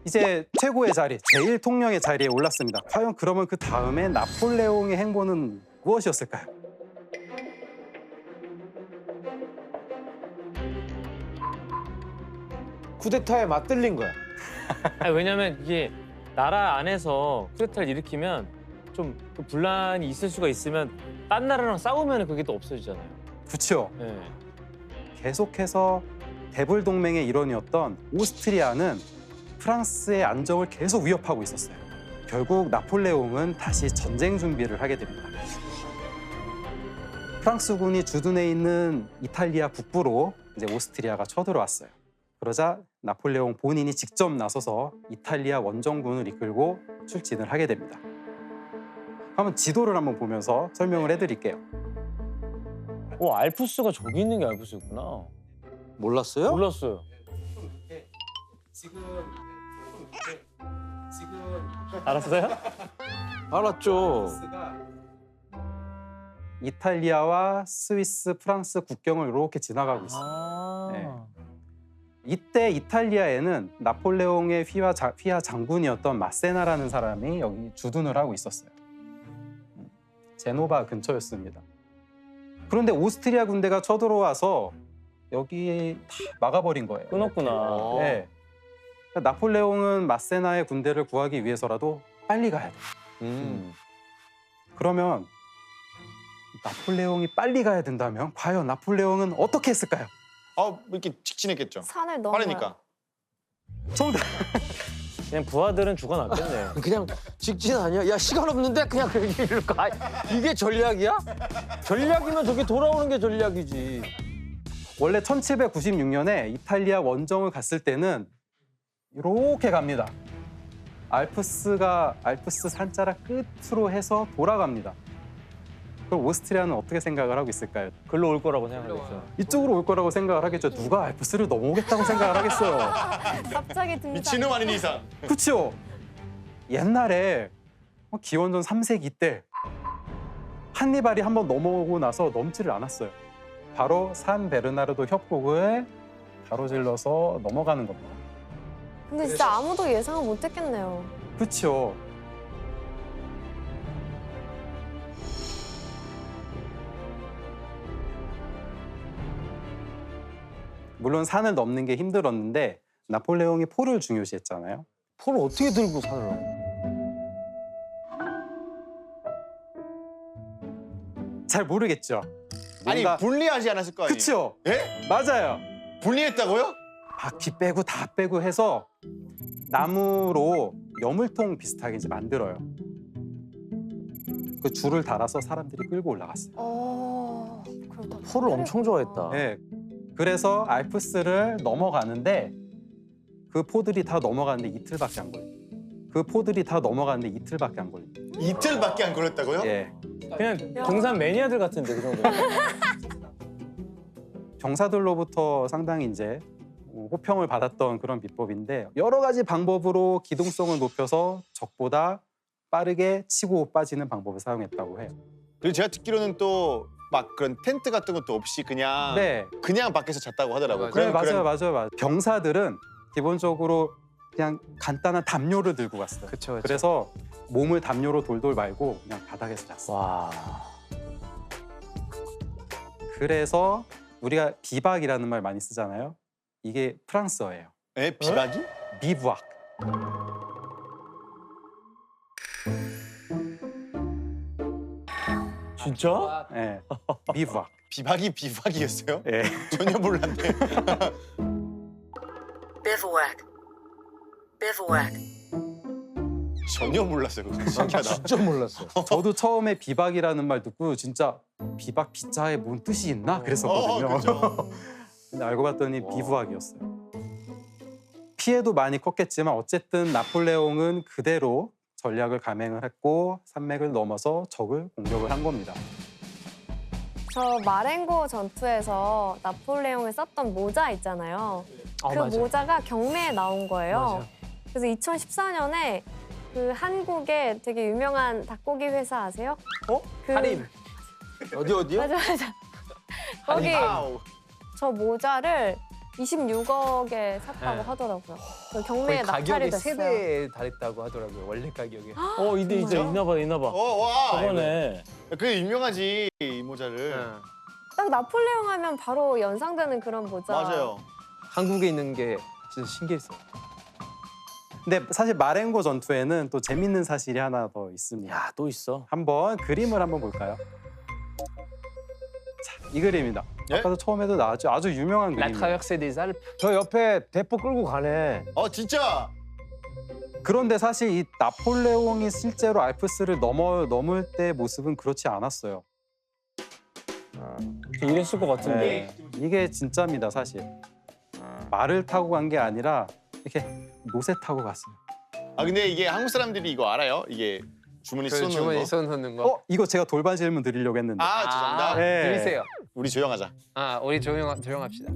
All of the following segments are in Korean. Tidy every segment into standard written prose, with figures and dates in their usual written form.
이제 최고의 자리, 제1통령의 자리에 올랐습니다. 과연 그러면 그 다음에 나폴레옹의 행보는 무엇이었을까요? 쿠데타에 맞들린 거야. 아니, 왜냐면 이게 나라 안에서 쿠데타를 일으키면 좀 그 분란이 있을 수가 있으면 딴 나라랑 싸우면 그게 또 없어지잖아요. 그렇죠. 네. 계속해서 대불 동맹의 일원이었던 오스트리아는 프랑스의 안정을 계속 위협하고 있었어요. 결국 나폴레옹은 다시 전쟁 준비를 하게 됩니다. 프랑스군이 주둔해 있는 이탈리아 북부로 이제 오스트리아가 쳐들어왔어요. 그러자 나폴레옹 본인이 직접 나서서 이탈리아 원정군을 이끌고 출진을 하게 됩니다. 한번 지도를 한번 보면서 설명을 해드릴게요. 알프스가 저기 있는 게 알프스였구나. 몰랐어요? 몰랐어요. 지금 알았어요? 알았죠. 이탈리아와 스위스, 프랑스 국경을 이렇게 지나가고 있어요. 아. 네. 이때 이탈리아에는 나폴레옹의 휘하 장군이었던 마세나라는 사람이 여기 주둔을 하고 있었어요. 제노바 근처였습니다. 그런데 오스트리아 군대가 쳐들어와서 여기 다 막아버린 거예요. 끊었구나. 네. 그러니까 나폴레옹은 마세나의 군대를 구하기 위해서라도 빨리 가야 돼. 그러면 나폴레옹이 빨리 가야 된다면 과연 나폴레옹은 어떻게 했을까요? 이렇게 직진했겠죠. 산을 넘어요. 빠르니까. 정답. 그냥 부하들은 죽어났겠네. 그냥 직진 아니야? 야 시간 없는데 그냥 그 길을 가. 이게 전략이야? 전략이면 저기 돌아오는 게 전략이지. 원래 1796년에 이탈리아 원정을 갔을 때는 이렇게 갑니다. 알프스 산자락 끝으로 해서 돌아갑니다. 그럼 오스트리아는 어떻게 생각을 하고 있을까요? 글로 올 거라고 생각하겠죠. 이쪽으로 올 거라고 생각을 하겠죠. 누가 알프스를 넘어오겠다고 생각을 하겠어요. 갑자기 등장. 미친놈 아닌 이상. 그렇죠? 옛날에 기원전 3세기 때 한니발이 한번 넘어오고 나서 넘지를 않았어요. 바로 산 베르나르도 협곡을 가로질러서 넘어가는 겁니다. 근데 진짜 아무도 예상을 못했겠네요. 그렇죠? 물론 산을 넘는 게 힘들었는데 나폴레옹이 포를 중요시했잖아요. 포를 어떻게 들고 산을 넘어? 잘 모르겠죠. 아니 뭔가- 분리하지 않았을 거 아니에요. 그쵸? 예? 맞아요. 분리했다고요? 바퀴 빼고 다 빼고 해서 나무로 여물통 비슷하게 이제 만들어요. 그 줄을 달아서 사람들이 끌고 올라갔어요. 그러다 포를 엄청 좋아했다. 네. 그래서 알프스를 넘어가는데 그 포들이 다 넘어가는데 이틀밖에 안 걸려요. 그 포들이 다 넘어가는데 이틀밖에 안 걸려요. 이틀밖에 안 걸렸다고요? 예. 그냥 등산 매니아들 같은데 그 정도. 경사들로부터 상당히 이제 호평을 받았던 그런 비법인데 여러 가지 방법으로 기동성을 높여서 적보다 빠르게 치고 빠지는 방법을 사용했다고 해요. 그리고 제가 듣기로는 또 막 그런 텐트 같은 것도 없이 그냥 네, 그냥 밖에서 잤다고 하더라고요. 네 맞아요. 병사들은 기본적으로 그냥 간단한 담요를 들고 갔어요. 그쵸. 그래서 몸을 담요로 돌돌 말고 그냥 바닥에서 잤어요. 와. 그래서 우리가 비박이라는 말 많이 쓰잖아요. 이게 프랑스어예요. 비박이? 비부악. 진짜? 예. 비부악. 비박이였어요? 예. 전혀 몰랐네. Bivouac. Bivouac. 전혀 몰랐어요. 그거. 신기하다. 진짜 몰랐어. 저도 처음에 비박이라는 말 듣고 진짜 비박 비자에 뭔 뜻이 있나 그랬었거든요. 그죠. 근데 알고 봤더니 비부학이었어요. 피해도 많이 컸겠지만 어쨌든 나폴레옹은 그대로 전략을 감행을 했고 산맥을 넘어서 적을 공격을 한 겁니다. 저 마렌고 전투에서 나폴레옹이 썼던 모자 있잖아요. 그 맞아. 모자가 경매에 나온 거예요. 맞아. 그래서 2014년에 그 한국의 되게 유명한 닭고기 회사 아세요? 그 할인. 어디요? 맞아. 거기 와우. 저 모자를 26억에 샀다고 네. 하더라고요. 그 경매에 낙찰이 가격이 됐어요. 3배 달했다고 하더라고요. 원래 가격이. 이제 있나 봐, 있나 봐. 와. 저번에 그게 유명하지 이 모자를. 딱 나폴레옹 하면 바로 연상되는 그런 모자. 맞아요. 한국에 있는 게 진짜 신기했어요. 근데 사실 마렌고 전투에는 또 재밌는 사실이 하나 더 있습니다. 야, 또 있어. 한번 그림을 한번 볼까요? 자, 이 그림입니다. 예? 아까도 처음에도 나왔죠. 아주 유명한 라 그림이에요. 트라verse des Alpes. 저 옆에 대포 끌고 가네. 진짜. 그런데 사실 이 나폴레옹이 실제로 알프스를 넘을 때 모습은 그렇지 않았어요. 이랬을 것 같은데. 이게 진짜입니다, 사실. 말을 타고 간 게 아니라 이렇게 노새 타고 갔어요. 근데 이게 한국 사람들이 이거 알아요? 이게 주머니 쏘는 주머니 거. 쏘는 거. 이거 제가 돌발 질문 드리려고 했는데. 죄송합니다. 네. 들리세요. 우리 조용하자. 우리 조용합시다.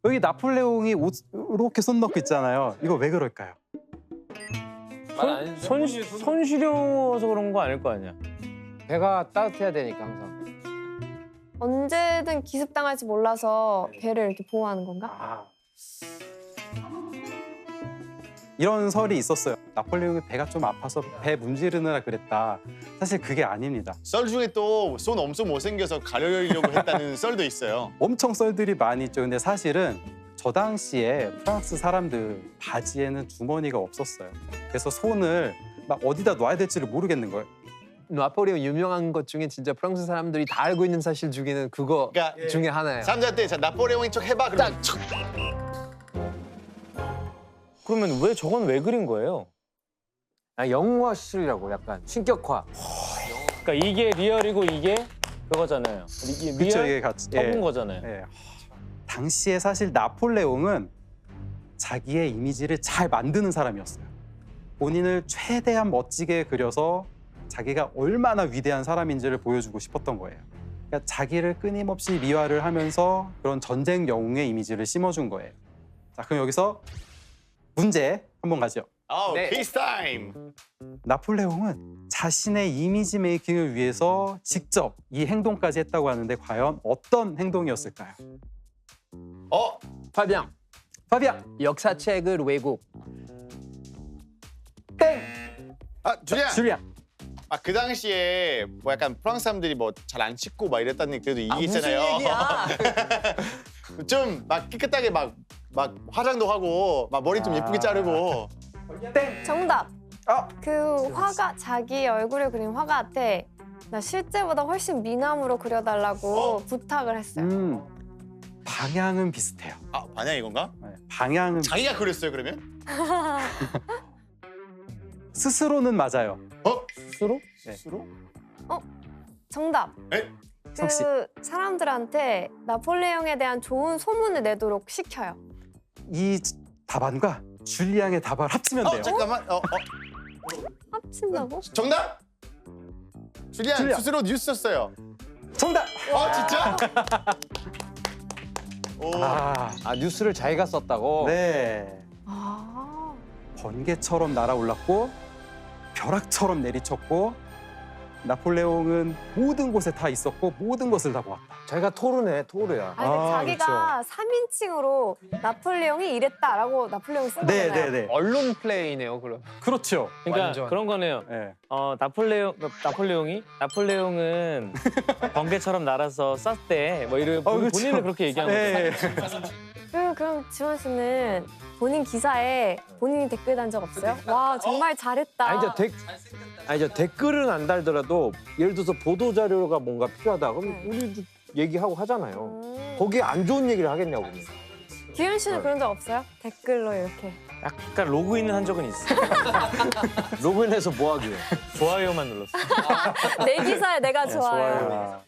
여기 나폴레옹이 옷 이렇게 손 넣고 있잖아요. 이거 왜 그럴까요? 손시려워서 그런 거 아닐 거 아니야. 배가 따뜻해야 되니까 항상. 언제든 기습당할지 몰라서 배를 이렇게 보호하는 건가? 이런 설이 있었어요. 나폴레옹이 배가 좀 아파서 배 문지르느라 그랬다. 사실 그게 아닙니다. 썰 중에 또 손 엄청 못생겨서 가려려고 했다는 썰도 있어요. 엄청 썰들이 많이 있죠. 근데 사실은 저 당시에 프랑스 사람들 바지에는 주머니가 없었어요. 그래서 손을 막 어디다 놔야 될지를 모르겠는 거예요. 나폴레옹 유명한 것 중에 진짜 프랑스 사람들이 다 알고 있는 사실 중에는 그거 그러니까 중에 하나예요. 사람들한테 자, 나폴레옹인 척 해봐. 그러면 그러면 왜 저건 왜 그린 거예요? 영화 시술이라고 약간 신격화. 그러니까 이게 리얼이고 이게 그거잖아요. 이게 그쵸, 리얼 이게 같이. 써본 거잖아요. 예. 당시에 사실 나폴레옹은 자기의 이미지를 잘 만드는 사람이었어요. 본인을 최대한 멋지게 그려서 자기가 얼마나 위대한 사람인지를 보여주고 싶었던 거예요. 그러니까 자기를 끊임없이 미화를 하면서 그런 전쟁 영웅의 이미지를 심어준 거예요. 자, 그럼 여기서 문제 한번 가죠. 네. 페이스 타임. 나폴레옹은 자신의 이미지 메이킹을 위해서 직접 이 행동까지 했다고 하는데 과연 어떤 행동이었을까요? 파비앙. 파비앙! 역사책을 왜곡. 줄리안. 줄리안! 그 당시에 뭐 약간 프랑스 사람들이 뭐 잘 안 씻고 막 이랬다는 그래도 이게 있잖아요. 무슨 얘기야? 좀 막 깨끗하게 막 화장도 하고 막 머리 좀 예쁘게 자르고. 정답. 아! 그 화가 자기 얼굴을 그린 화가 같아. 나 실제보다 훨씬 미남으로 그려달라고 부탁을 했어요. 방향은 비슷해요. 반향 이건가? 네, 방향은 자기가 그렸어요 그러면? 스스로는 맞아요. 스스로? 네. 스스로? 정답. 에? 석 씨. 그 사람들한테 나폴레옹에 대한 좋은 소문을 내도록 시켜요. 이 답안과 줄리앙의 답안을 합치면 돼요. 잠깐만. 합친다고? 정답? 줄리안 줄리안. 스스로 뉴스 썼어요. 정답! 진짜? 오. 뉴스를 자기가 썼다고? 네. 아. 번개처럼 날아올랐고 벼락처럼 내리쳤고 나폴레옹은 모든 곳에 다 있었고 모든 것을 다 보았다. 자기가 토르네, 토르야. 아니, 근데 자기가 3인칭으로 나폴레옹이 이랬다라고 나폴레옹 쓴 거잖아요. 네네네. 언론 플레이네요, 그럼. 그렇죠. 그러니까 완전. 그런 거네요. 네. 나폴레옹은 번개처럼 날아서 쐈대. 뭐 이런 그렇죠. 본인을 그렇게 얘기한 네. 거죠. 그럼 지원 씨는 본인 기사에 본인이 댓글 단 적 없어요? 와 정말 잘했다. 아니죠, 댓글은 안 달더라도 예를 들어서 보도 자료가 뭔가 필요하다. 그럼 우리도 얘기하고 하잖아요. 거기에 안 좋은 얘기를 하겠냐고. 기현 씨는 그런 적 없어요? 댓글로 이렇게. 약간 로그인은 한 적은 있어. 로그인해서 뭐 하기에? 좋아요만 눌렀어. 내 기사에 내가 좋아요. 좋아요.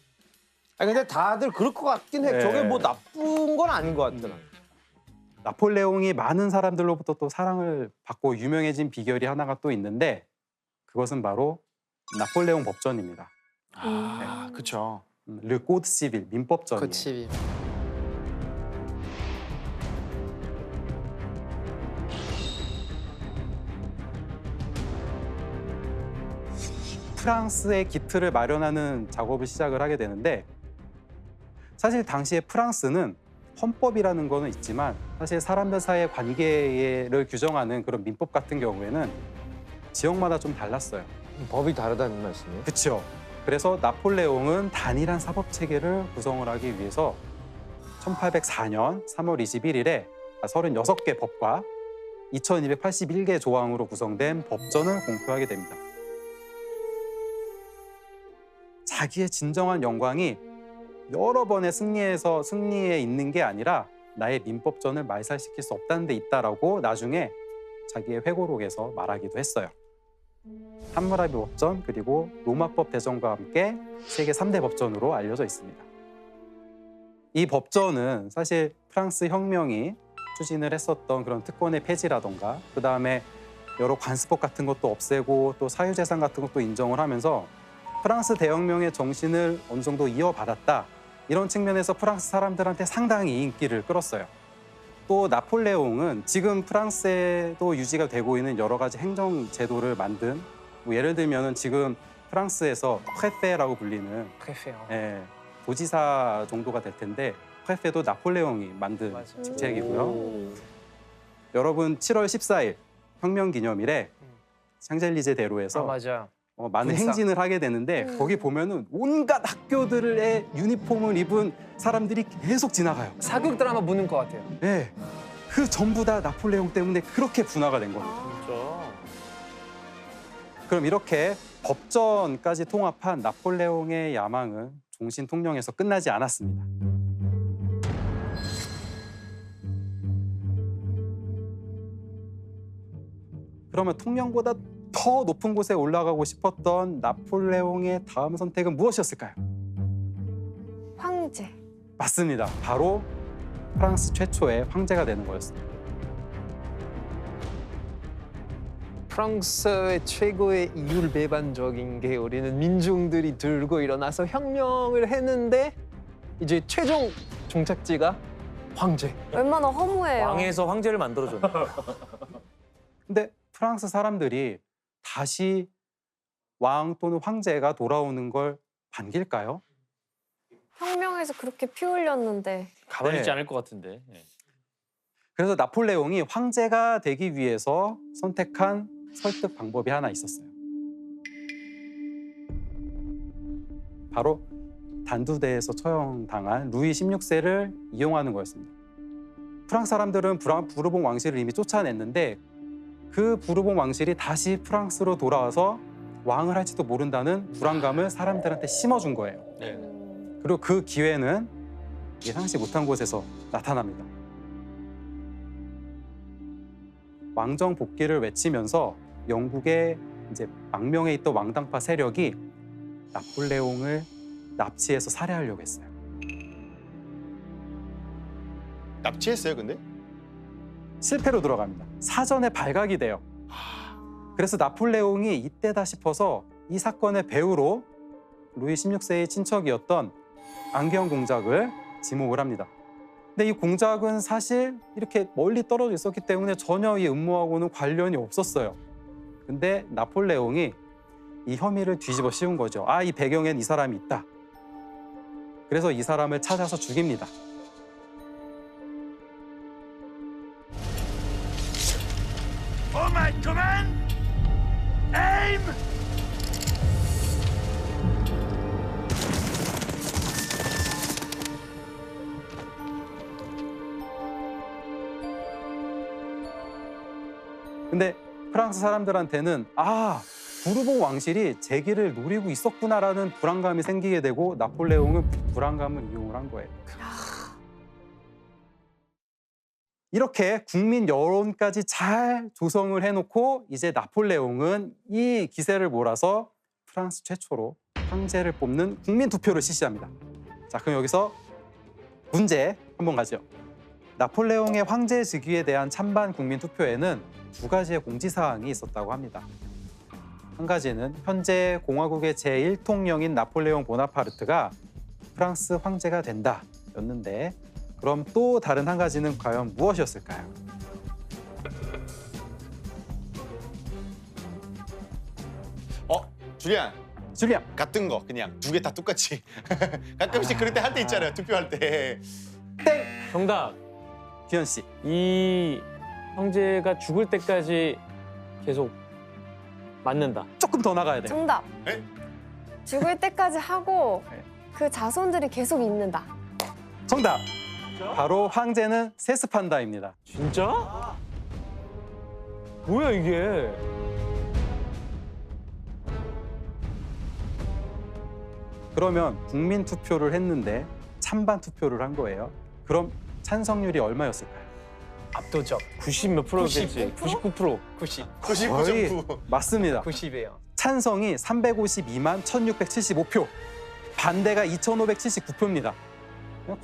근데 다들 그럴 것 같긴 해. 네. 저게 뭐 나쁜 건 아닌 것 같더라. 나폴레옹이 많은 사람들로부터 또 사랑을 받고 유명해진 비결이 하나가 또 있는데 그것은 바로 나폴레옹 법전입니다. 그쵸. 르 코드 시빌 민법전이에요. 그치. 프랑스의 기틀을 마련하는 작업을 시작을 하게 되는데 사실 당시에 프랑스는 헌법이라는 거는 있지만 사실 사람들 사이의 관계를 규정하는 그런 민법 같은 경우에는 지역마다 좀 달랐어요. 법이 다르다는 말씀이에요? 그렇죠. 그래서 나폴레옹은 단일한 사법 체계를 구성을 하기 위해서 1804년 3월 21일에 36개 법과 2281개 조항으로 구성된 법전을 공표하게 됩니다. 자기의 진정한 영광이 여러 번의 승리에 있는 게 아니라 나의 민법전을 말살시킬 수 없다는 데 있다라고 나중에 자기의 회고록에서 말하기도 했어요. 함무라비 법전 그리고 로마법 대전과 함께 세계 3대 법전으로 알려져 있습니다. 이 법전은 사실 프랑스 혁명이 추진을 했었던 그런 특권의 폐지라던가 그다음에 여러 관습법 같은 것도 없애고 또 사유재산 같은 것도 인정을 하면서 프랑스 대혁명의 정신을 어느 정도 이어받았다. 이런 측면에서 프랑스 사람들한테 상당히 인기를 끌었어요. 또 나폴레옹은 지금 프랑스에도 유지가 되고 있는 여러 가지 행정 제도를 만든 뭐 예를 들면은 지금 프랑스에서 프레페라고 불리는 도지사 정도가 될 텐데 프레페도 나폴레옹이 만든 직책이고요. 여러분 7월 14일 혁명 기념일에 샹젤리제 대로에서 맞아. 많은 행진을 하게 되는데 거기 보면은 온갖 학교들의 유니폼을 입은 사람들이 계속 지나가요. 사극 드라마 보는 것 같아요. 네, 그 전부 다 나폴레옹 때문에 그렇게 분화가 된 거예요. 진짜. 그럼 이렇게 법전까지 통합한 나폴레옹의 야망은 종신 통령에서 끝나지 않았습니다. 그러면 통령보다 더 높은 곳에 올라가고 싶었던 나폴레옹의 다음 선택은 무엇이었을까요? 황제. 맞습니다. 바로 프랑스 최초의 황제가 되는 거였습니다. 프랑스의 최고의 이율배반적인 게 우리는 민중들이 들고 일어나서 혁명을 했는데 이제 최종 종착지가 황제. 얼마나 허무해요. 왕에서 황제를 만들어줬네. 근데 프랑스 사람들이 다시 왕 또는 황제가 돌아오는 걸 반길까요? 혁명에서 그렇게 피 흘렸는데. 가만히 있지 네. 않을 것 같은데. 예. 그래서 나폴레옹이 황제가 되기 위해서 선택한 설득 방법이 하나 있었어요. 바로 단두대에서 처형당한 루이 16세를 이용하는 거였습니다. 프랑스 사람들은 부르봉 왕실을 이미 쫓아냈는데 그 부르봉 왕실이 다시 프랑스로 돌아와서 왕을 할지도 모른다는 불안감을 사람들한테 심어준 거예요. 그리고 그 기회는 예상치 못한 곳에서 나타납니다. 왕정 복귀를 외치면서 영국의 이제 망명에 있던 왕당파 세력이 나폴레옹을 납치해서 살해하려고 했어요. 납치했어요, 근데? 실패로 들어갑니다. 사전에 발각이 돼요. 그래서 나폴레옹이 이때다 싶어서 이 사건의 배우로 루이 16세의 친척이었던 안경 공작을 지목을 합니다. 근데 이 공작은 사실 이렇게 멀리 떨어져 있었기 때문에 전혀 이 음모하고는 관련이 없었어요. 근데 나폴레옹이 이 혐의를 뒤집어 씌운 거죠. 아, 이 배경엔 이 사람이 있다. 그래서 이 사람을 찾아서 죽입니다. 근데 프랑스 사람들한테는 부르봉 왕실이 제기를 노리고 있었구나라는 불안감이 생기게 되고 나폴레옹은 불안감을 이용을 한 거예요. 이렇게 국민 여론까지 잘 조성을 해놓고 이제 나폴레옹은 이 기세를 몰아서 프랑스 최초로 황제를 뽑는 국민 투표를 실시합니다. 자, 그럼 여기서 문제 한번 가죠. 나폴레옹의 황제 즉위에 대한 찬반 국민 투표에는 두 가지의 공지사항이 있었다고 합니다. 한 가지는 현재 공화국의 제1통령인 나폴레옹 보나파르트가 프랑스 황제가 된다였는데 그럼 또 다른 한 가지는 과연 무엇이었을까요? 줄리안, 줄리안, 같은 거 그냥 두 개 다 똑같이. 가끔씩 그럴 때 할 때 있잖아요, 투표할 때. 땡! 정답. 규현 씨. 이 형제가 죽을 때까지 계속 맞는다. 조금 더 나가야 돼요. 정답. 에? 죽을 때까지 하고 네. 그 자손들이 계속 있는다. 정답. 바로 황제는 세스판다입니다. 진짜? 뭐야 이게? 그러면 국민 투표를 했는데 찬반 투표를 한 거예요. 그럼 찬성률이 얼마였을까요? 압도적. 90 몇 프로겠지. 99%. 90. 99.9. 맞습니다. 90이에요. 찬성이 352만 1675표, 반대가 2579표입니다.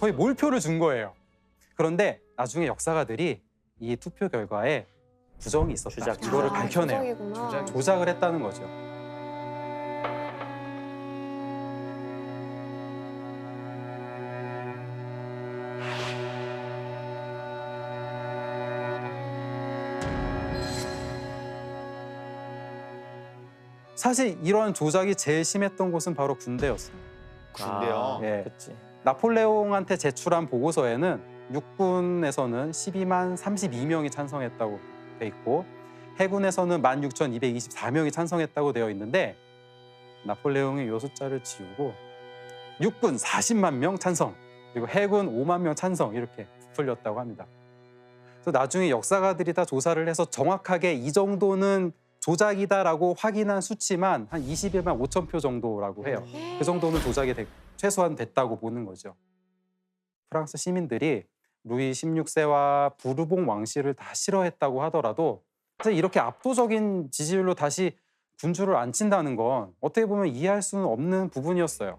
거의 몰표를 준 거예요. 그런데 나중에 역사가들이 이 투표 결과에 부정이 있었다. 조작. 이거를 밝혀내요. 조작이구나. 조작을 했다는 거죠. 사실 이런 조작이 제일 심했던 곳은 바로 군대였어요. 군대요. 예. 그렇지. 나폴레옹한테 제출한 보고서에는 육군에서는 12만 32명이 찬성했다고 돼 있고 해군에서는 16,224명이 찬성했다고 되어 있는데 나폴레옹이 이 숫자를 지우고 육군 40만 명 찬성 그리고 해군 5만 명 찬성 이렇게 부풀렸다고 합니다. 그래서 나중에 역사가들이 다 조사를 해서 정확하게 이 정도는 조작이다라고 확인한 수치만 한 21만 5천 표 정도라고 해요. 그 정도는 조작이 최소한 됐다고 보는 거죠. 프랑스 시민들이 루이 16세와 부르봉 왕실을 다 싫어했다고 하더라도 사실 이렇게 압도적인 지지율로 다시 군주를 앉힌다는 건 어떻게 보면 이해할 수는 없는 부분이었어요.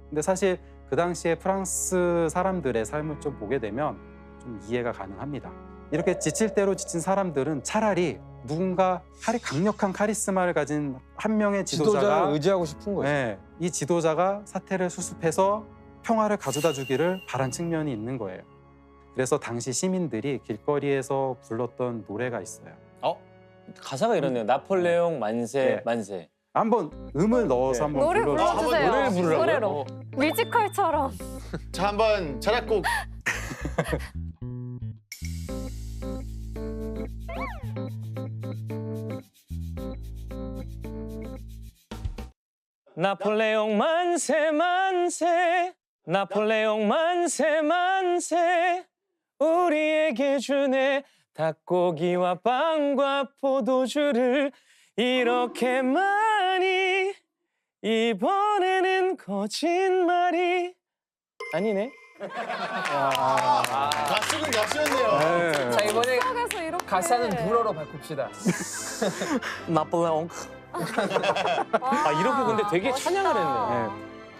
근데 사실 그 당시에 프랑스 사람들의 삶을 좀 보게 되면 좀 이해가 가능합니다. 이렇게 지칠 대로 지친 사람들은 차라리 누군가 강력한 카리스마를 가진 한 명의 지도자를 지도자가 의지하고 싶은 거죠. 네, 이 지도자가 사태를 수습해서 평화를 가져다 주기를 바란 측면이 있는 거예요. 그래서 당시 시민들이 길거리에서 불렀던 노래가 있어요. 가사가 이렇네요. 나폴레옹 만세 네. 만세. 한번 음을 넣어서 네. 한번 노래 불러주세요. 불러주세요. 노래를 부르라고요? 노래로. 뮤지컬처럼. 자, 한번 자작곡. 나폴레옹 만세 만세. 나폴레옹 만세 만세. 우리에게 주네 닭고기와 빵과 포도주를 이렇게 많이. 이번에는 거짓말이 아니네. 가수는 가수였네요. 네. 자 이번에 그래서 이렇게. 가사는 불어로 바꿉시다. 나폴레옹. 아 이렇게 근데 되게 찬양을 했네.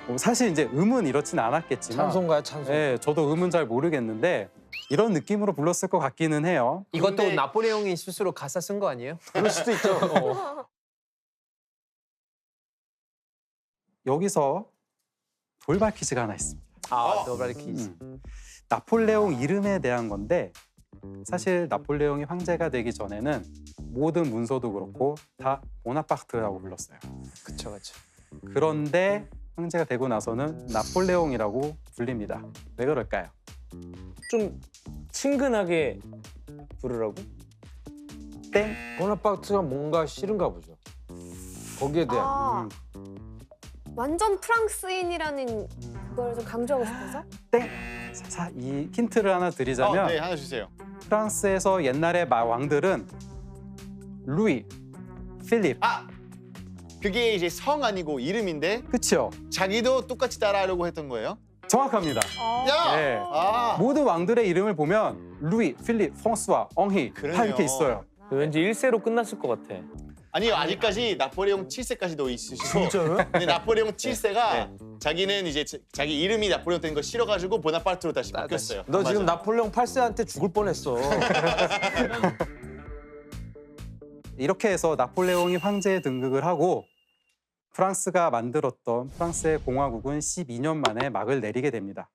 네. 사실 이제 음은 이렇진 않았겠지만 찬송가요, 찬송. 네, 저도 음은 잘 모르겠는데 이런 느낌으로 불렀을 것 같기는 해요. 이것도 근데- 나폴레옹이 스스로 가사 쓴 거 아니에요? 그럴 수도 있죠. 여기서 돌발 퀴즈가 하나 있습니다. 아, 노바리 키즈. 나폴레옹 이름에 대한 건데 사실 나폴레옹이 황제가 되기 전에는 모든 문서도 그렇고 다 보나파르트라고 불렀어요. 그쵸, 그쵸. 그런데 황제가 되고 나서는 나폴레옹이라고 불립니다. 왜 그럴까요? 좀 친근하게 부르라고? 땡. 보나파르트가 뭔가 싫은가 보죠. 거기에 대한. 아, 완전 프랑스인이라는 그걸 좀 강조하고 싶어서? 이 힌트를 하나 드리자면 네, 하나 주세요. 프랑스에서 옛날의 왕들은 루이, 필립, 아, 그게 이제 성 아니고 이름인데 그쵸? 자기도 똑같이 따라하려고 했던 거예요? 정확합니다. 야! 네. 아, 모든 왕들의 이름을 보면 루이, 필립, 프랑스와, 엉히 다 그러네요. 이렇게 있어요. 왠지 1세로 끝났을 것 같아. 아니요, 아직까지 나폴레옹 7세까지도 있으시고. 진짜요? 근데 나폴레옹 7세가 자기는 이제 자기 이름이 나폴레옹 된 거 싫어가지고 보나파르트로 다시 바뀌었어요. 너 지금 맞아. 나폴레옹 8세한테 죽을 뻔했어. 이렇게 해서 나폴레옹이 황제에 등극을 하고 프랑스가 만들었던 프랑스의 공화국은 12년 만에 막을 내리게 됩니다.